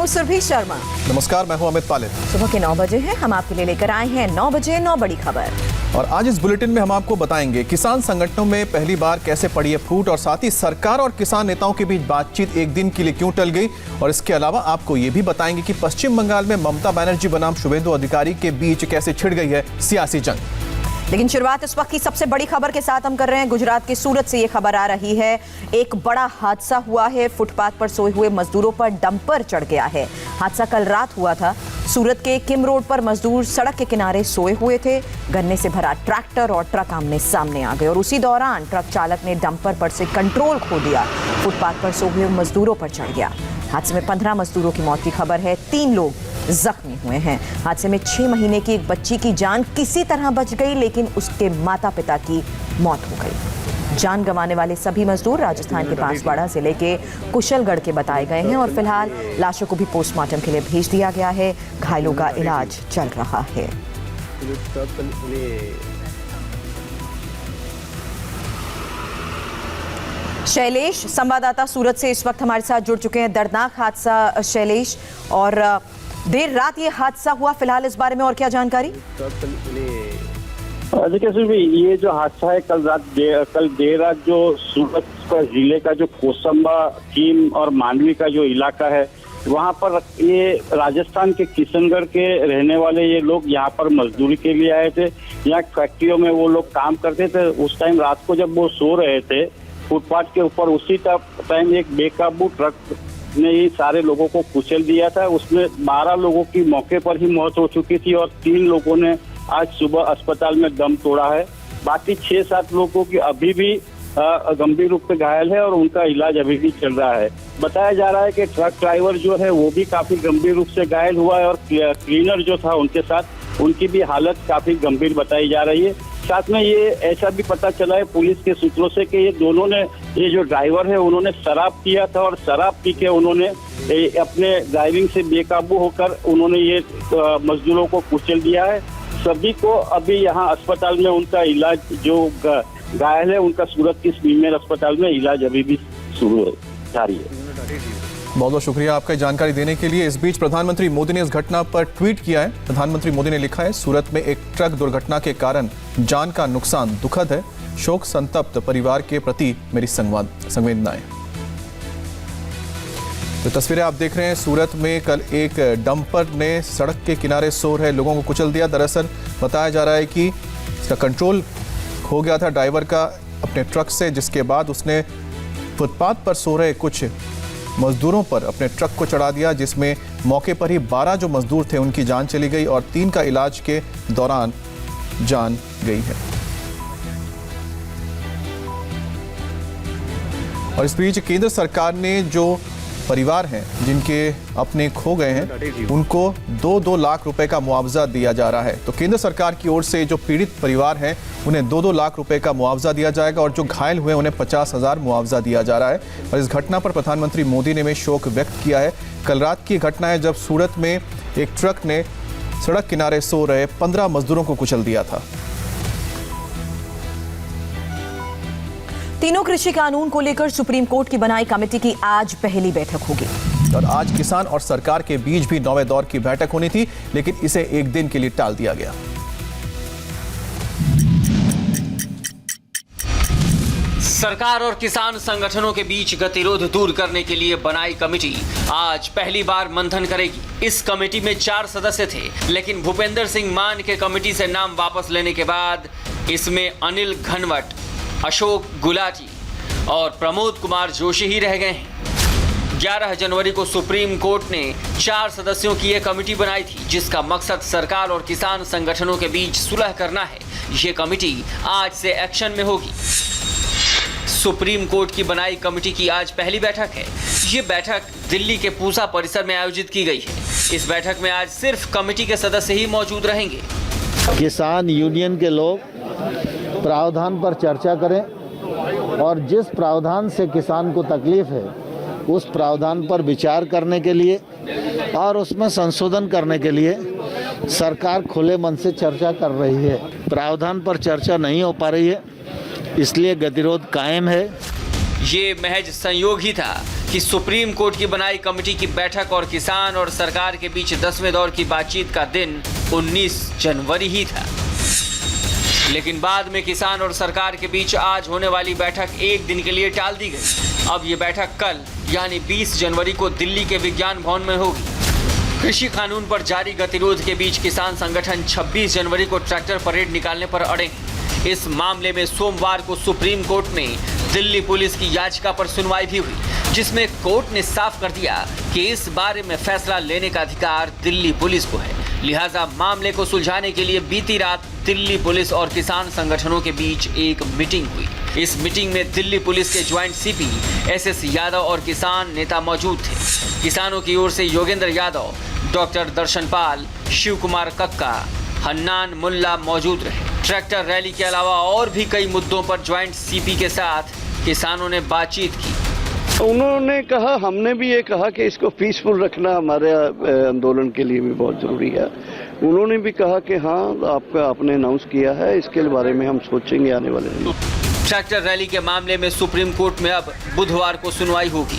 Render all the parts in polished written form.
हूँ सुरभि शर्मा। नमस्कार, मैं हूं अमित पालित। सुबह के 9 बजे हैं, हम आपके लिए लेकर आए हैं 9 बजे 9 बड़ी खबर। और आज इस बुलेटिन में हम आपको बताएंगे किसान संगठनों में पहली बार कैसे पड़ी है फूट, और साथ ही सरकार और किसान नेताओं के बीच बातचीत एक दिन के लिए क्यों टल गई। और इसके अलावा आपको ये भी बताएंगे कि पश्चिम बंगाल में ममता बनर्जी बनाम शुभेंदु अधिकारी के बीच कैसे छिड़ गई है सियासी जंग। लेकिन शुरुआत इस वक्त की सबसे बड़ी खबर के साथ हम कर रहे हैं। गुजरात के सूरत से ये खबर आ रही है। एक बड़ा हादसा हुआ है। फुटपाथ पर सोए हुए मजदूरों पर डंपर चढ़ गया है। हादसा कल रात हुआ था। सूरत के किम रोड पर मजदूर सड़क के किनारे सोए हुए थे। गन्ने से भरा ट्रैक्टर और ट्रक आमने सामने आ गए और उसी दौरान ट्रक चालक ने डंपर पर से कंट्रोल खो दिया। फुटपाथ पर सोए हुए मजदूरों पर चढ़ गया। हादसे में 15 मजदूरों की मौत की खबर है। 3 लोग जख्मी हुए हैं। हादसे में 6 महीने की एक बच्ची की जान किसी तरह बच गई, लेकिन उसके माता पिता की मौत हो गई। जान गंवाने वाले सभी मजदूर राजस्थान के बांसवाड़ा जिले के कुशलगढ़ के बताए गए हैं और फिलहाल लाशों को भी पोस्टमार्टम के लिए भेज दिया गया है। घायलों का इलाज चल रहा है। शैलेश संवाददाता सूरत से इस वक्त हमारे साथ जुड़ चुके हैं। दर्दनाक हादसा शैलेश, और देर रात ये हादसा हुआ। फिलहाल इस बारे में और क्या जानकारी? देखिए सुरभि, ये जो हादसा है कल देर रात जो सूरत जिले का जो कोसंबा, कीम और मांडवी का जो इलाका है, वहाँ पर ये राजस्थान के किशनगढ़ के रहने वाले ये लोग यहाँ पर मजदूरी के लिए आए थे। यहाँ फैक्ट्रियों में वो लोग काम करते थे। उस टाइम रात को जब वो सो रहे थे फुटपाथ के ऊपर, उसी टाइम एक बेकाबू ट्रक ने ये सारे लोगों को कुचल दिया था। उसमें 12 लोगों की मौके पर ही मौत हो चुकी थी और 3 लोगों ने आज सुबह अस्पताल में दम तोड़ा है। बाकी 6-7 लोगों की अभी भी गंभीर रूप से घायल है और उनका इलाज अभी भी चल रहा है। बताया जा रहा है कि ट्रक ड्राइवर जो है वो भी काफी गंभीर रूप से घायल हुआ है और क्लीनर जो था उनके साथ, उनकी भी हालत काफी गंभीर बताई जा रही है। साथ में ये ऐसा भी पता चला है पुलिस के सूत्रों से कि ये दोनों ने, ये जो ड्राइवर है उन्होंने शराब पिया था और शराब पी के उन्होंने अपने ड्राइविंग से बेकाबू होकर उन्होंने ये मजदूरों को कुचल दिया है। सभी को अभी यहाँ अस्पताल में उनका इलाज, जो घायल है उनका सूरत की स्मीमेर अस्पताल में इलाज अभी भी जारी है। बहुत बहुत शुक्रिया आपका जानकारी देने के लिए। इस बीच प्रधानमंत्री मोदी ने इस घटना पर ट्वीट किया है। प्रधानमंत्री मोदी ने लिखा है, सूरत में एक ट्रक दुर्घटना के कारण जान का नुकसान दुखद है। शोक संतप्त परिवार के प्रति मेरी संवेदनाएं। तो तस्वीरें आप देख रहे हैं। सूरत में कल एक डंपर ने सड़क के किनारे सो रहे लोगों को कुचल दिया। दरअसल बताया जा रहा है कि इसका कंट्रोल खो गया था ड्राइवर का अपने ट्रक से, जिसके बाद उसने फुटपाथ पर सो रहे कुछ मजदूरों पर अपने ट्रक को चढ़ा दिया, जिसमें मौके पर ही 12 जो मजदूर थे उनकी जान चली गई और 3 का इलाज के दौरान जान गई है। और इस बीच केंद्र सरकार ने जो परिवार हैं जिनके अपने खो गए हैं उनको 2-2 लाख रुपए का मुआवजा दिया जा रहा है। तो केंद्र सरकार की ओर से जो पीड़ित परिवार हैं उन्हें 2-2 लाख रुपए का मुआवजा दिया जाएगा और जो घायल हुए उन्हें 50,000 मुआवजा दिया जा रहा है। और इस घटना पर प्रधानमंत्री मोदी ने भी शोक व्यक्त किया है। कल रात की घटना है जब सूरत में एक ट्रक ने सड़क किनारे सो रहे 15 मजदूरों को कुचल दिया था। तीनों कृषि कानून को लेकर सुप्रीम कोर्ट की बनाई कमेटी की आज पहली बैठक होगी। और आज किसान और सरकार के बीच भी 9वें दौर की बैठक होनी थी, लेकिन इसे एक दिन के लिए टाल दिया गया। सरकार और किसान संगठनों के बीच गतिरोध दूर करने के लिए बनाई कमेटी आज पहली बार मंथन करेगी। इस कमेटी में 4 सदस्य थे, लेकिन भूपेंद्र सिंह मान के कमेटी से नाम वापस लेने के बाद इसमें अनिल घनवट, अशोक गुलाटी और प्रमोद कुमार जोशी ही रह गए हैं। 11 जनवरी को सुप्रीम कोर्ट ने 4 सदस्यों की यह कमेटी बनाई थी, जिसका मकसद सरकार और किसान संगठनों के बीच सुलह करना है। यह कमेटी आज से एक्शन में होगी। सुप्रीम कोर्ट की बनाई कमेटी की आज पहली बैठक है। ये बैठक दिल्ली के पूसा परिसर में आयोजित की गई है। इस बैठक में आज सिर्फ कमेटी के सदस्य ही मौजूद रहेंगे। किसान यूनियन के लोग प्रावधान पर चर्चा करें और जिस प्रावधान से किसान को तकलीफ है उस प्रावधान पर विचार करने के लिए और उसमें संशोधन करने के लिए सरकार खुले मन से चर्चा कर रही है। प्रावधान पर चर्चा नहीं हो पा रही है, इसलिए गतिरोध कायम है। ये महज संयोग ही था कि सुप्रीम कोर्ट की बनाई कमेटी की बैठक और किसान और सरकार के बीच 10वें दौर की बातचीत का दिन 19 जनवरी ही था। लेकिन बाद में किसान और सरकार के बीच आज होने वाली बैठक एक दिन के लिए टाल दी गई। अब ये बैठक कल यानी 20 जनवरी को दिल्ली के विज्ञान भवन में होगी। कृषि कानून पर जारी गतिरोध के बीच किसान संगठन 26 जनवरी को ट्रैक्टर परेड निकालने पर अड़े। इस मामले में सोमवार को सुप्रीम कोर्ट में दिल्ली पुलिस की याचिका पर सुनवाई भी हुई, जिसमें कोर्ट ने साफ कर दिया कि इस बारे में फैसला लेने का अधिकार दिल्ली पुलिस को है। लिहाजा मामले को सुलझाने के लिए बीती रात दिल्ली पुलिस और किसान संगठनों के बीच एक मीटिंग हुई। इस मीटिंग में दिल्ली पुलिस के ज्वाइंट सीपी SS यादव और किसान नेता मौजूद थे। किसानों की ओर से योगेंद्र यादव, डॉक्टर दर्शनपाल, शिव कुमार कक्का, हन्नान मुल्ला मौजूद रहे। ट्रैक्टर रैली के अलावा और भी कई मुद्दों पर ज्वाइंट सीपी के साथ किसानों ने बातचीत की। उन्होंने कहा, हमने भी ये कहा कि इसको पीसफुल रखना हमारे आंदोलन के लिए भी बहुत जरूरी है। उन्होंने भी कहा कि हाँ, आपने अनाउंस किया है, इसके बारे में हम सोचेंगे आने वाले दिन। ट्रैक्टर रैली के मामले में सुप्रीम कोर्ट में अब बुधवार को सुनवाई होगी।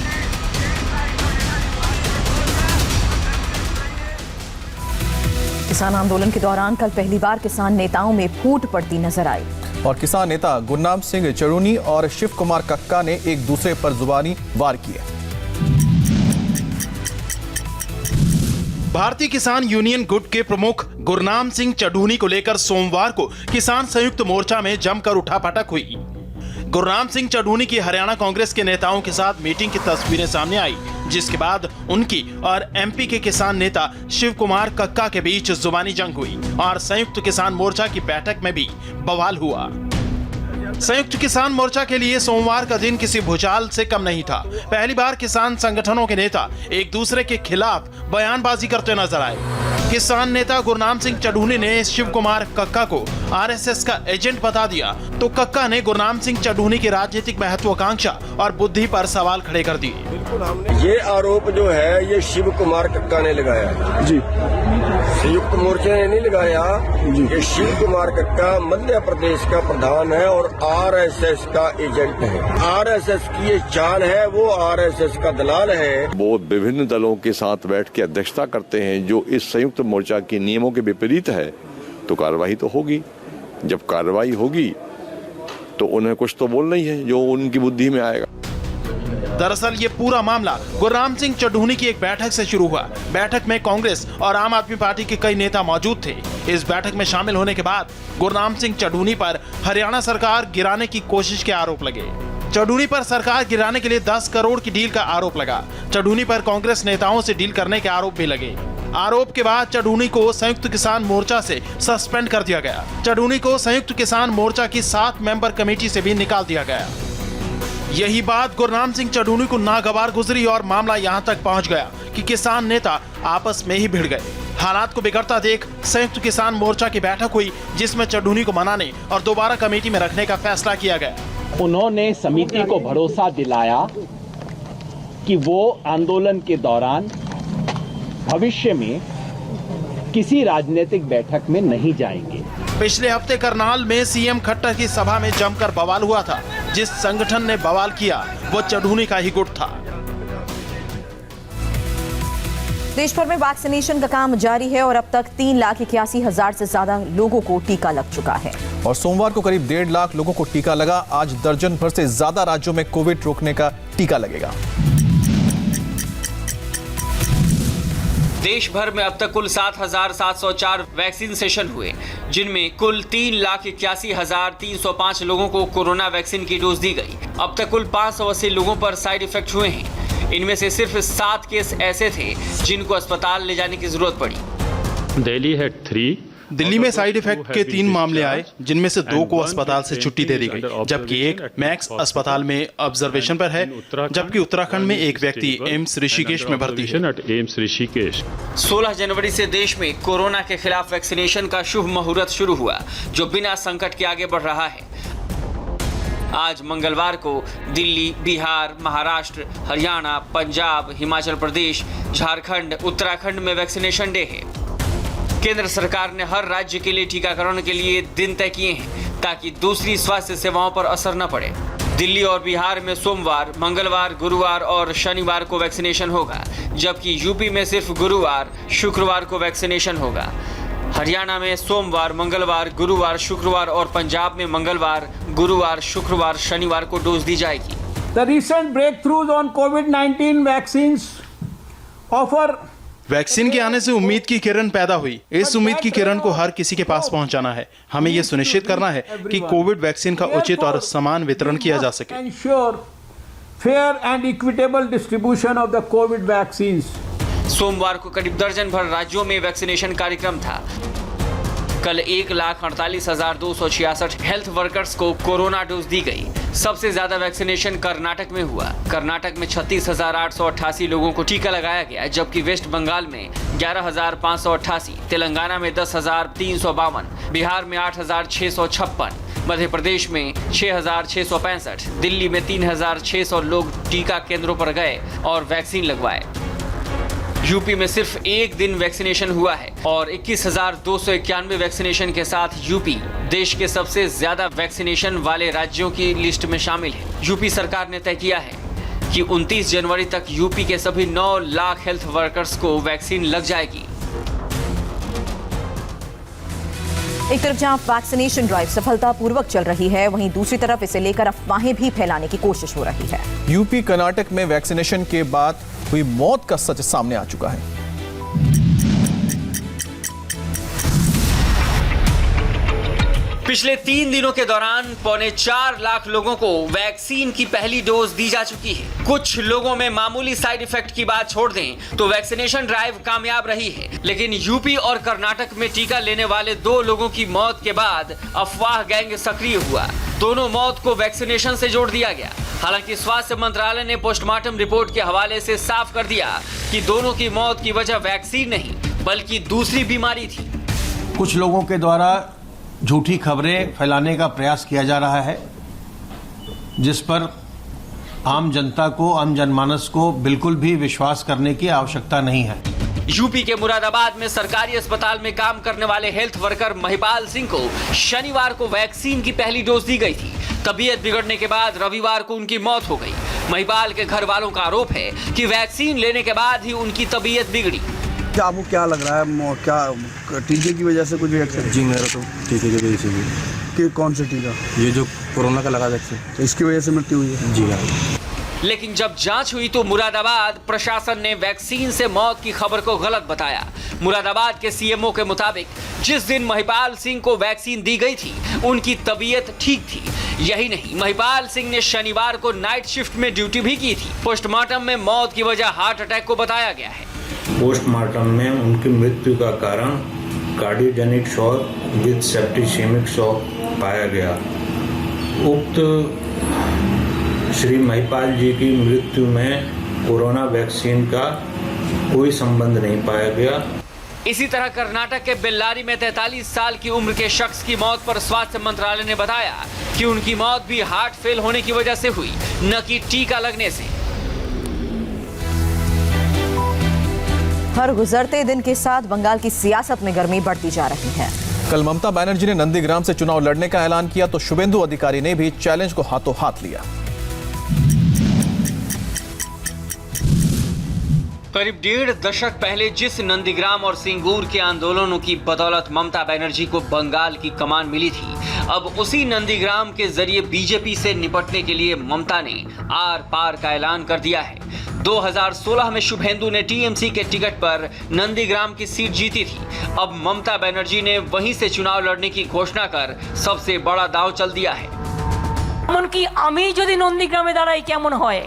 किसान आंदोलन के दौरान कल पहली बार किसान नेताओं में फूट पड़ती नजर आई और किसान नेता गुरनाम सिंह चढ़ूनी और शिव कुमार कक्का ने एक दूसरे पर जुबानी वार किए। भारतीय किसान यूनियन गुट के प्रमुख गुरनाम सिंह चढ़ूनी को लेकर सोमवार को किसान संयुक्त मोर्चा में जमकर उठापटक हुई। गुरनाम सिंह चढ़ूनी की हरियाणा कांग्रेस के नेताओं के साथ मीटिंग की तस्वीरें सामने आई, जिसके बाद उनकी और MP के किसान नेता शिव कुमार कक्का के बीच जुबानी जंग हुई और संयुक्त किसान मोर्चा की बैठक में भी बवाल हुआ। संयुक्त किसान मोर्चा के लिए सोमवार का दिन किसी भूचाल से कम नहीं था। पहली बार किसान संगठनों के नेता एक दूसरे के खिलाफ बयानबाजी करते नजर आए। किसान नेता गुरनाम सिंह चढ़ूनी ने शिव कुमार कक्का को RSS का एजेंट बता दिया, तो कक्का ने गुरनाम सिंह चढ़ूनी की राजनीतिक महत्वाकांक्षा और बुद्धि पर सवाल खड़े कर दिए। ये आरोप जो है ये शिव कुमार कक्का ने लगाया जी, संयुक्त मोर्चे ने नहीं लगाया जी। ये शिव कुमार कक्का मध्य प्रदेश का प्रधान है और RSS का एजेंट है। RSS की ये चाल है, वो RSS का दलाल है। वो विभिन्न दलों के साथ बैठ के अध्यक्षता करते हैं जो इस संयुक्त मोर्चा के नियमों के विपरीत है, तो कार्रवाई तो होगी। जब कार्रवाई होगी तो उन्हें कुछ तो बोलना ही है जो उनकी बुद्धि में आएगा। दरअसल ये पूरा मामला गुरनाम सिंह चढ़ूनी की एक बैठक से शुरू हुआ। बैठक में कांग्रेस और आम आदमी पार्टी के कई नेता मौजूद थे। इस बैठक में शामिल होने के बाद गुरनाम सिंह चढ़ूनी पर हरियाणा सरकार गिराने की कोशिश के आरोप लगे। चढ़ूनी पर सरकार गिराने के लिए 10 करोड़ की डील का आरोप लगा। चढ़ूनी पर कांग्रेस नेताओं से डील करने के आरोप भी लगे। आरोप के बाद चढ़ूनी को संयुक्त किसान मोर्चा से सस्पेंड कर दिया गया। चढ़ूनी को संयुक्त किसान मोर्चा की 7 मेंबर कमेटी से भी निकाल दिया गया। यही बात गुरनाम सिंह चढ़ूनी को नागवार गुजरी और मामला यहां तक पहुंच गया कि किसान नेता आपस में ही भिड़ गए। हालात को बिगड़ता देख संयुक्त किसान मोर्चा की बैठक हुई, जिसमें चढ़ूनी को मनाने और दोबारा कमेटी में रखने का फैसला किया गया। उन्होंने समिति को भरोसा दिलाया कि वो आंदोलन के दौरान भविष्य में किसी राजनीतिक बैठक में नहीं जाएंगे। पिछले हफ्ते करनाल में CM खट्टर की सभा में जमकर बवाल हुआ था। जिस संगठन ने बवाल किया वो चढ़ूनी का ही गुट था। देश भर में वैक्सीनेशन का काम जारी है और अब तक 3,81,000 से ज्यादा लोगों को टीका लग चुका है और सोमवार को करीब 1.5 लाख लोगों को टीका लगा। आज दर्जन भर से ज्यादा राज्यों में कोविड रोकने का टीका लगेगा। देश भर में अब तक कुल 7,704 वैक्सीन सेशन हुए, जिनमें कुल 3,81,305 लोगों को कोरोना वैक्सीन की डोज दी गई। अब तक कुल 580 लोगों पर साइड इफेक्ट हुए हैं। इनमें से सिर्फ 7 केस ऐसे थे जिनको अस्पताल ले जाने की जरूरत पड़ी। दिल्ली में साइड इफेक्ट के 3 मामले आए, जिनमें से 2 को अस्पताल से छुट्टी दे दी गई, जबकि एक मैक्स अस्पताल में ऑब्जर्वेशन पर है, जबकि उत्तराखंड में एक व्यक्ति एम्स ऋषिकेश में भर्ती है। 16 जनवरी से देश में कोरोना के खिलाफ वैक्सीनेशन का शुभ मुहूर्त शुरू हुआ, जो बिना संकट के आगे बढ़ रहा है। आज मंगलवार को दिल्ली, बिहार, महाराष्ट्र, हरियाणा, पंजाब, हिमाचल प्रदेश, झारखंड, उत्तराखंड में वैक्सीनेशन डे है। केंद्र सरकार ने हर राज्य के लिए टीकाकरण के लिए दिन तय किए हैं, ताकि दूसरी स्वास्थ्य सेवाओं पर असर न पड़े। दिल्ली और बिहार में सोमवार, मंगलवार, गुरुवार और शनिवार को वैक्सीनेशन होगा, जबकि यूपी में सिर्फ गुरुवार, शुक्रवार को वैक्सीनेशन होगा। हरियाणा में सोमवार, मंगलवार, गुरुवार, शुक्रवार और पंजाब में मंगलवार, गुरुवार, शुक्रवार, शनिवार को डोज दी जाएगी। The recent breakthroughs on COVID-19 vaccines offer vaccine के आने से उम्मीद की किरण पैदा हुई। इस उम्मीद की किरण को हर किसी के पास पहुंचाना है। हमें यह सुनिश्चित करना है कि कोविड वैक्सीन का उचित और समान वितरण किया जा सके। ensure fair and equitable distribution of the COVID vaccines. सोमवार को करीब दर्जन भर राज्यों में वैक्सीनेशन कार्यक्रम था। कल 1,48,266 हेल्थ वर्कर्स को कोरोना डोज दी गई। सबसे ज्यादा वैक्सीनेशन कर्नाटक में हुआ। कर्नाटक में 36,888 लोगों को टीका लगाया गया, जबकि वेस्ट बंगाल में 11,588, तेलंगाना में 10,352, बिहार में 8,656, मध्य प्रदेश में 6,665, दिल्ली में 3,600 लोग टीका केंद्रों पर गए और वैक्सीन लगवाए। यूपी में सिर्फ एक दिन वैक्सीनेशन हुआ है और 21,291 वैक्सीनेशन के साथ यूपी देश के सबसे ज्यादा वैक्सीनेशन वाले राज्यों की लिस्ट में शामिल है। यूपी सरकार ने तय किया है कि 29 जनवरी तक यूपी के सभी 9 लाख हेल्थ वर्कर्स को वैक्सीन लग जाएगी। एक तरफ जहां वैक्सीनेशन ड्राइव सफलतापूर्वक चल रही है, वहीं दूसरी तरफ इसे लेकर अफवाहें भी फैलाने की कोशिश हो रही है। यूपी कर्नाटक में वैक्सीनेशन के बाद हुई मौत का सच सामने आ चुका है। पिछले 3 दिनों के दौरान 4.25 लाख लोगों को वैक्सीन की पहली डोज दी जा चुकी है। कुछ लोगों में मामूली साइड इफेक्ट की बात छोड़ दें तो वैक्सीनेशन ड्राइव कामयाब रही है, लेकिन यूपी और कर्नाटक में टीका लेने वाले 2 लोगों की मौत के बाद अफवाह गैंग सक्रिय हुआ। दोनों मौत को वैक्सीनेशन से जोड़ दिया गया। हालांकि स्वास्थ्य मंत्रालय ने पोस्टमार्टम रिपोर्ट के हवाले से साफ कर दिया कि दोनों की मौत की वजह वैक्सीन नहीं बल्कि दूसरी बीमारी थी। कुछ लोगों के द्वारा झूठी खबरें फैलाने का प्रयास किया जा रहा है, जिस पर आम जनता को, आम जनमानस को बिल्कुल भी विश्वास करने की आवश्यकता नहीं है। यूपी के मुरादाबाद में सरकारी अस्पताल में काम करने वाले हेल्थ वर्कर महिपाल सिंह को शनिवार को वैक्सीन की पहली डोज दी गई थी। तबीयत बिगड़ने के बाद रविवार को उनकी मौत हो गई। महिपाल के घर वालों का आरोप है कि वैक्सीन लेने के बाद ही उनकी तबीयत बिगड़ी। क्या आपको क्या लग रहा है, क्या टीके की वजह से कुछ रिएक्शन? जी मेरा तो टीके की वजह से भी। कि कौन सा टीका? ये जो कोरोना का लगा वैक्सीन, तो इसकी वजह से मृत्यु हुई है? जी हाँ। लेकिन जब जांच हुई तो मुरादाबाद प्रशासन ने वैक्सीन से मौत की खबर को गलत बताया। मुरादाबाद के सीएमओ के मुताबिक जिस दिन महिपाल सिंह को वैक्सीन दी गई थी उनकी तबीयत ठीक थी। यही नहीं, महिपाल सिंह ने शनिवार को नाइट शिफ्ट में ड्यूटी भी की थी। पोस्टमार्टम में मौत की वजह हार्ट अटैक को बताया गया है। पोस्टमार्टम में उनकी मृत्यु का कारण कार्डियोजेनिक शॉक विद सेप्टिसेमिक शॉक पाया गया। उक्त श्री महिपाल जी की मृत्यु में कोरोना वैक्सीन का कोई संबंध नहीं पाया गया। इसी तरह कर्नाटक के बेल्लारी में 43 साल की उम्र के शख्स की मौत पर स्वास्थ्य मंत्रालय ने बताया कि उनकी मौत भी हार्ट फेल होने की वजह से हुई, न कि टीका लगने से। हर गुजरते दिन के साथ बंगाल की सियासत में गर्मी बढ़ती जा रही है। कल ममता बनर्जी ने नंदीग्राम से चुनाव लड़ने का ऐलान किया तो शुभेंदु अधिकारी ने भी चैलेंज को हाथों हाथ लिया। करीब 1.5 दशक पहले जिस नंदीग्राम और सिंगूर के आंदोलनों की बदौलत ममता बनर्जी को बंगाल की कमान मिली थी, अब उसी नंदीग्राम के जरिए बीजेपी से निपटने के लिए ममता ने आर पार का ऐलान कर दिया है। 2016 में शुभेंदु ने टीएमसी के टिकट पर नंदीग्राम की सीट जीती थी। अब ममता बनर्जी ने वहीं से चुनाव लड़ने की घोषणा कर सबसे बड़ा दांव चल दिया है। এমনকি আমি যদি নন্দীগ্রামে দাঁড়াই কেমন হয়,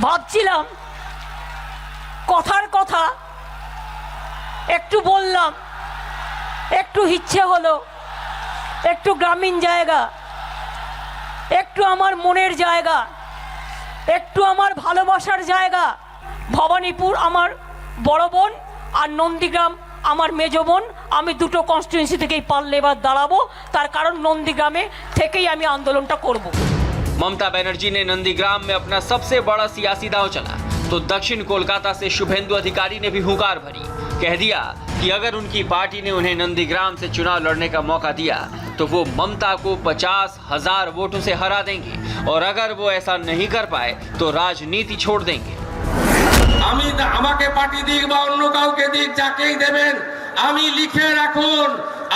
ভাবছিলাম কথার কথা একটু বললাম, একটু ইচ্ছে হলো, একটু গ্রামীণ জায়গা, একটু আমার মনের জায়গা, একটু আমার ভালোবাসার জায়গা। ভবানীপুর আমার বড় বোন আর নন্দীগ্রাম আমার মেজো বোন। আমি দুটো কনস্টিটিউয়েন্সি থেকেই পারলে এবার দাঁড়াবো, তার কারণ নন্দীগ্রামে থেকেই আমি আন্দোলনটা করব। ममता बनर्जी ने नंदीग्राम में अपना सबसे बड़ा सियासी दांव चला तो दक्षिण कोलकाता से शुभेंदु अधिकारी ने भी हुंकार भरी। कह दिया कि अगर उनकी पार्टी ने उन्हें नंदीग्राम से चुनाव लड़ने का मौका दिया तो वो ममता को 50,000 वोटों से हरा देंगे और अगर वो ऐसा नहीं कर पाए तो राजनीति छोड़ देंगे। আমাকে পার্টি দিক বা অন্য কাউকে দিক যাকেই দেবেন আমি লিখে রাখুন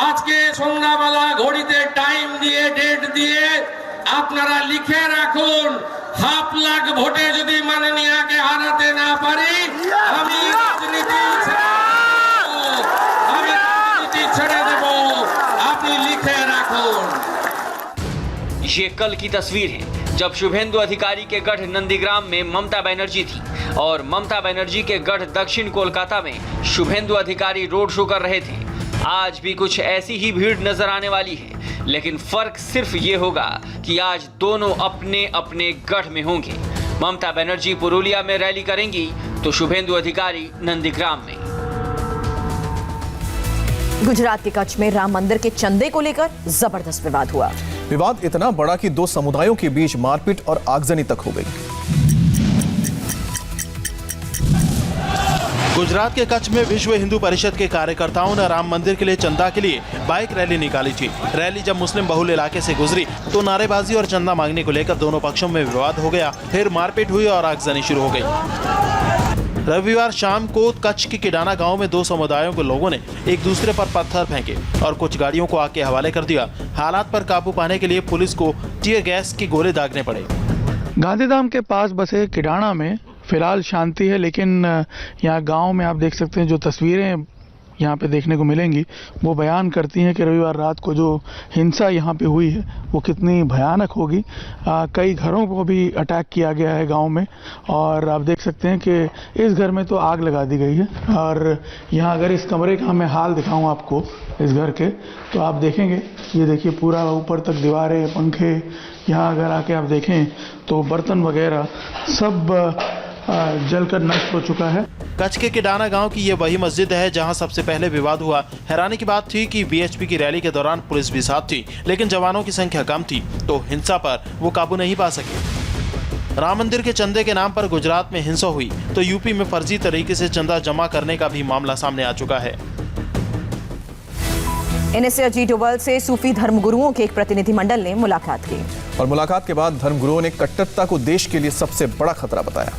আজকে সন্ধ্যাবেলা ঘড়িতে টাইম দিয়ে ডেট দিয়ে আপনারা লিখে রাখুন 5 লাখ ভোটে যদি মাননীয়াকে হারাতে না পারি আমি রাজনীতি ছেড়ে দেব আপনি লিখে রাখুন। ये कल की तस्वीर है जब शुभेंदु अधिकारी के गढ़ नंदीग्राम में ममता बनर्जी थी और ममता बनर्जी के गढ़ दक्षिण कोलकाता में शुभेंदु अधिकारी रोड शो कर रहे थे। आज भी कुछ ऐसी ही भीड़ नजर आने वाली है, लेकिन फर्क सिर्फ ये होगा कि आज दोनों अपने अपने गढ़ में होंगे। ममता बनर्जी पुरुलिया में रैली करेंगी तो शुभेंदु अधिकारी नंदीग्राम में। गुजरात के कच्छ में राम मंदिर के चंदे को लेकर जबरदस्त विवाद हुआ। विवाद इतना बड़ा कि दो समुदायों के बीच मारपीट और आगजनी तक हो गई। गुजरात के कच्छ में विश्व हिंदू परिषद के कार्यकर्ताओं ने राम मंदिर के लिए चंदा के लिए बाइक रैली निकाली थी। रैली जब मुस्लिम बहुल इलाके से गुजरी तो नारेबाजी और चंदा मांगने को लेकर दोनों पक्षों में विवाद हो गया। फिर मारपीट हुई और आगजनी शुरू हो गई। रविवार शाम को कच्छ के किडाना गांव में दो समुदायों के लोगों ने एक दूसरे पर पत्थर फेंके और कुछ गाड़ियों को आग के हवाले कर दिया। हालात पर काबू पाने के लिए पुलिस को टीयर गैस के गोले दागने पड़े। गांधीधाम के पास बसे किडाना में फिलहाल शांति है, लेकिन यहाँ गांव में आप देख सकते हैं जो तस्वीरें यहाँ पे देखने को मिलेंगी वो बयान करती हैं कि रविवार रात को जो हिंसा यहाँ पे हुई है वो कितनी भयानक होगी। कई घरों को भी अटैक किया गया है गांव में और आप देख सकते हैं कि इस घर में तो आग लगा दी गई है और यहाँ अगर इस कमरे का मैं हाल दिखाऊं आपको इस घर के तो आप देखेंगे ये देखिए पूरा ऊपर तक दीवारें पंखे, यहाँ अगर आके आप देखें तो बर्तन वगैरह सब जलकर नष्ट हो चुका है। कच्छ के किडाना गांव की ये वही मस्जिद है जहां सबसे पहले विवाद हुआ। हैरानी की बात थी कि बीएचपी की रैली के दौरान पुलिस भी साथ थी, लेकिन जवानों की संख्या कम थी तो हिंसा पर वो काबू नहीं पा सके। राम मंदिर के चंदे के नाम पर गुजरात में हिंसा हुई तो यूपी में फर्जी तरीके से चंदा जमा करने का भी मामला सामने आ चुका है। एनएसए अजीत डोभाल से सूफी धर्मगुरुओं के एक प्रतिनिधिमंडल ने मुलाकात की और मुलाकात के बाद धर्मगुरुओं ने कट्टरता को देश के लिए सबसे बड़ा खतरा बताया।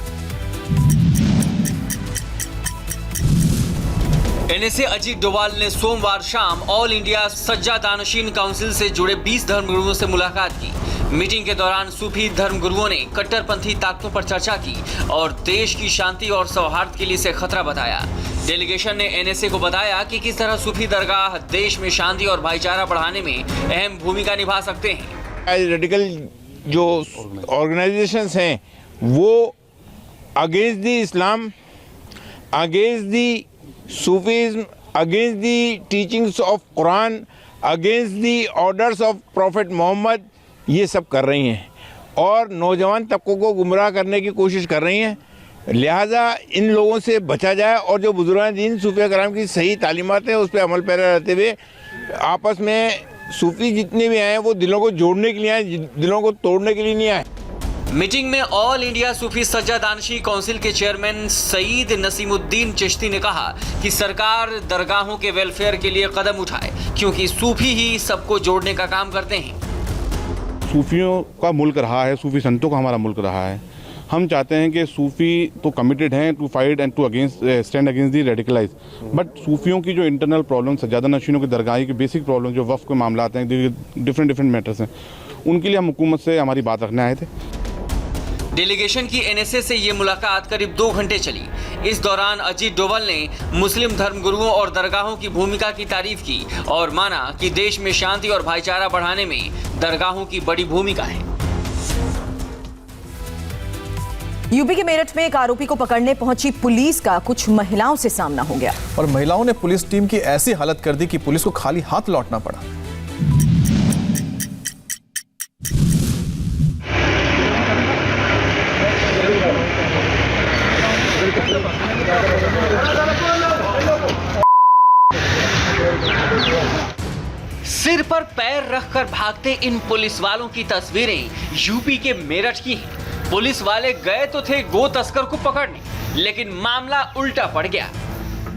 एनएसए अजीत डोभाल ने सोमवार शाम ऑल इंडिया सज्जादानशीन काउंसिल से जुड़े 20 धर्मगुरुओं से मुलाकात की। मीटिंग के दौरान सूफी धर्मगुरुओं ने कट्टरपंथी ताकतों पर चर्चा की और देश की शांति और सौहार्द के लिए इसे खतरा बताया। डेलीगेशन ने एनएसए को बताया कि किस तरह सूफी दरगाह देश में शांति और भाईचारा बढ़ाने में अहम भूमिका निभा सकते हैं। रेडिकल जो ऑर्गेनाइजेशंस हैं वो against the Islam, against the Sufism, against the teachings of Quran, against the orders of prophet Mohammad, ये सब कर रही हैं और नौजवान तबकों को गुमराह करने की कोशिश कर रही हैं। लिहाजा इन लोगों से बचा जाए और जो बुजुर्गान दीन सूफिया कराम की सही तालीमात हैं उस पर अमल पैरा रहते हुए आपस में सूफी जितने भी आए हैं वो दिलों को जोड़ने के लिए आए, दिलों को तोड़ने के लिए नहीं आए। मीटिंग में ऑल इंडिया सूफी सज्जादानशी काउंसिल के चेयरमैन सईद नसीमुद्दीन चिश्ती ने कहा कि सरकार दरगाहों के वेलफेयर के लिए कदम उठाए क्योंकि सूफी ही सबको जोड़ने का काम करते हैं। सूफियों का मुल्क रहा है, सूफी संतों का हमारा मुल्क रहा है। हम चाहते हैं कि सूफी तो कमिटेड हैं to fight and to against stand against the radicalize, but सूफियों की जो इंटरनल प्रॉब्लम, सज्जादा नशीनों की दरगाह की बेसिक प्रॉब्लम जो वफ़ के मामला हैं, डिफरेंट मैटर्स हैं, उनके लिए हम हुकूमत से हमारी बात रखने आए थे। डेलीगेशन की एनएसए से ये मुलाकात करीब 2 घंटे चली। इस दौरान अजीत डोभाल ने मुस्लिम धर्मगुरुओं और दरगाहों की भूमिका की तारीफ की और माना कि देश में शांति और भाईचारा बढ़ाने में दरगाहों की बड़ी भूमिका है। यूपी के मेरठ में एक आरोपी को पकड़ने पहुंची पुलिस का कुछ महिलाओं से सामना हो गया और महिलाओं ने पुलिस टीम की ऐसी हालत कर दी कि पुलिस को खाली हाथ लौटना पड़ा। सिर पर पैर रखकर भागते इन पुलिस वालों की तस्वीरें यूपी के मेरठ की हैं। पुलिस वाले गए तो थे गो तस्कर को पकड़ने, लेकिन मामला उल्टा पड़ गया।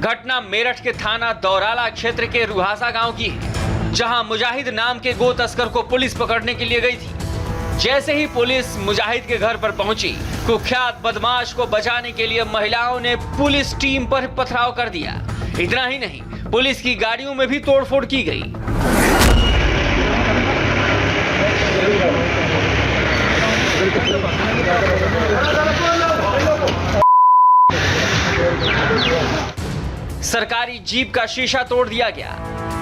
घटना मेरठ के थाना दौराला क्षेत्र के रुहासा गांव की है, जहां मुजाहिद नाम के गो तस्कर को पुलिस पकड़ने के लिए गई थी। जैसे ही पुलिस मुजाहिद के घर पर पहुंची, कुख्यात बदमाश को बचाने के लिए महिलाओं ने पुलिस टीम पर पथराव कर दिया। इतना ही नहीं, पुलिस की गाड़ियों में भी तोड़फोड़ की गई। सरकारी जीप का शीशा तोड़ दिया गया,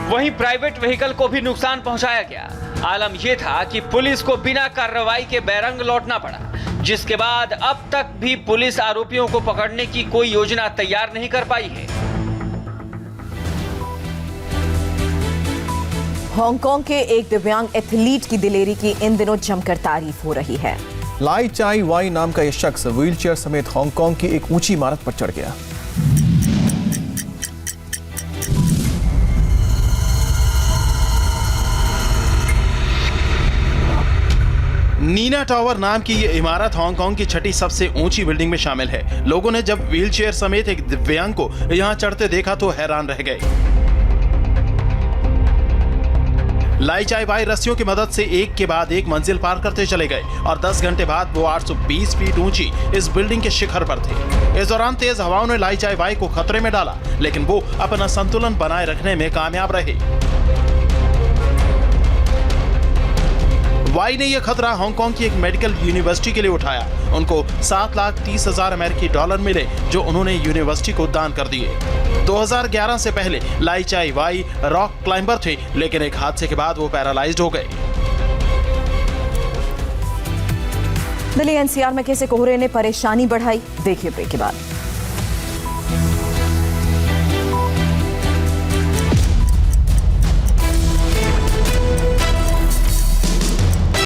वहीं प्राइवेट व्हीकल को भी नुकसान पहुंचाया गया। आलम यह था कि पुलिस को बिना कार्रवाई के बैरंग लौटना पड़ा, जिसके बाद अब तक भी पुलिस आरोपियों को पकड़ने की कोई योजना तैयार नहीं कर पाई है। हांगकांग के एक दिव्यांग एथलीट की दिलेरी की इन दिनों जमकर तारीफ हो रही है। लाई चाई वाई नाम का यह शख्स व्हीलचेयर समेत हांगकांग की एक ऊंची इमारत पर चढ़ गया। नीना टावर नाम की ये इमारत हांगकांग की छठी सबसे ऊंची बिल्डिंग में शामिल है। लोगों ने जब व्हीलचेयर समेत एक दिव्यांग को यहां चढ़ते देखा तो हैरान रह गए। लाई चाई वाई रस्सियों की मदद से एक के बाद एक मंजिल पार करते चले गए और 10 घंटे बाद वो 820 फीट ऊंची इस बिल्डिंग के शिखर पर थे। इस दौरान तेज हवाओं ने लाई चाई वाई को खतरे में डाला, लेकिन वो अपना संतुलन बनाए रखने में कामयाब रहे। वाई ने यह खतरा हांगकांग की एक मेडिकल यूनिवर्सिटी के लिए उठाया। उनको 7,30,000 अमेरिकी डॉलर मिले, जो उन्होंने यूनिवर्सिटी को दान कर दिए। 2011 से पहले लाई चाई वाई रॉक क्लाइंबर थे, लेकिन एक हादसे के बाद वो पैरालाइज्ड हो गए। दिल्ली एनसीआर में कैसे कोहरे ने परेशानी बढ़ाई, देखिए ब्रेक के बाद।